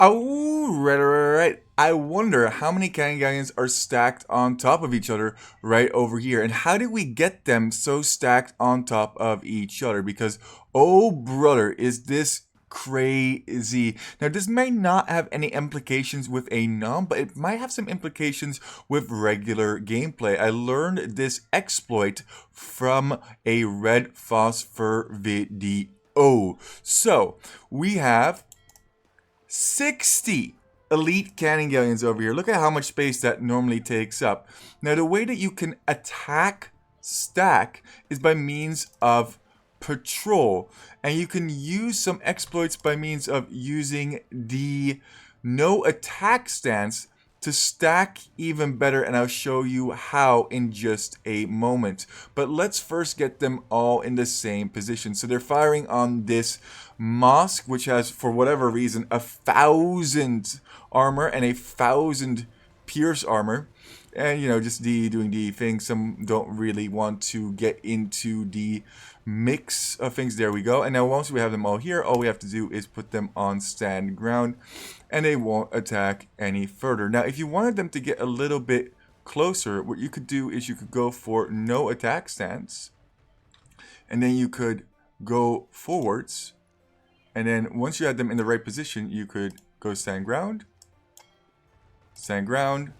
Oh, right. I wonder how many cannon galleons are stacked on top of each other right over here. And how did we get them so stacked on top of each other? Because, oh brother, is this crazy. Now, this may not have any implications with a num, but it might have some implications with regular gameplay. I learned this exploit from a red phosphor video. So, we have 60 elite cannon galleons over here. Look at how much space that normally takes up. Now, the way that you can attack stack is by means of patrol. And you can use some exploits by means of using the no attack stance to stack even better, and I'll show you how in just a moment. But let's first get them all in the same position. So they're firing on this mosque, which has, for whatever reason, 1,000 armor and 1,000 pierce armor. And, you know, just doing the thing. Some don't really want to get into the mix of things. There we go. And now once we have them all here, all we have to do is put them on stand ground, and they won't attack any further. Now, if you wanted them to get a little bit closer, what you could do is you could go for no attack stance, and then you could go forwards. And then once you had them in the right position, you could go stand ground, stand ground.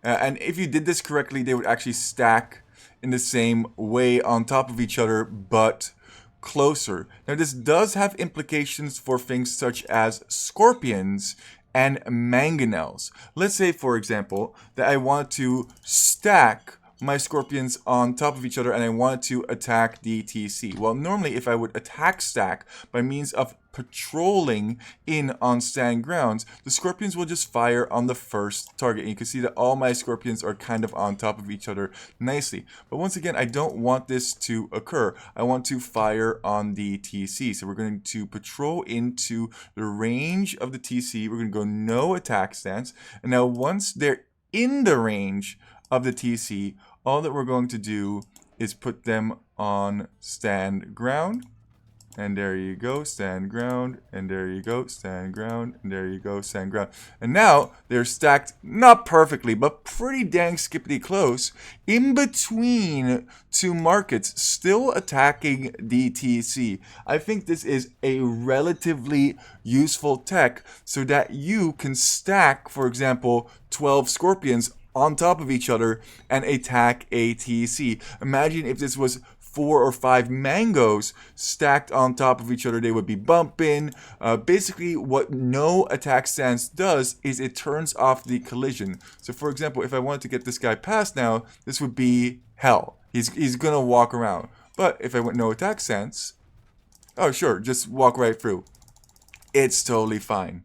And if you did this correctly, they would actually stack in the same way on top of each other, but closer. Now, this does have implications for things such as scorpions and mangonels. Let's say, for example, that I want to stack my scorpions on top of each other and I wanted to attack the TC. Well, normally if I would attack stack by means of patrolling in on stand grounds, the scorpions will just fire on the first target. And you can see that all my scorpions are kind of on top of each other nicely. But once again, I don't want this to occur. I want to fire on the TC. So we're going to patrol into the range of the TC. We're going to go no attack stance. And now once they're in the range of the TC, all that we're going to do is put them on stand ground. And there you go, stand ground, and there you go, stand ground, and there you go, stand ground. And now they're stacked, not perfectly, but pretty dang skippity close, in between two markets, still attacking DTC. I think this is a relatively useful tech so that you can stack, for example, 12 scorpions on top of each other and attack ATC. Imagine if this was 4 or 5 mangoes stacked on top of each other, they would be bumping. Basically, what no attack stance does is it turns off the collision. So for example, if I wanted to get this guy past now, this would be hell. He's gonna walk around. But if I went no attack stance, oh sure, just walk right through. It's totally fine.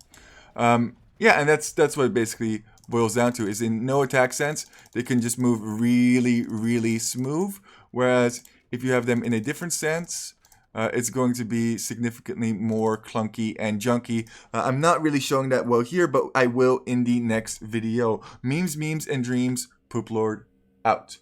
Yeah, and that's what it basically boils down to, is in no attack stance, they can just move really, really smooth. Whereas if you have them in a different stance, it's going to be significantly more clunky and junky. I'm not really showing that well here, but I will in the next video. Memes, and dreams. Poop Lord out.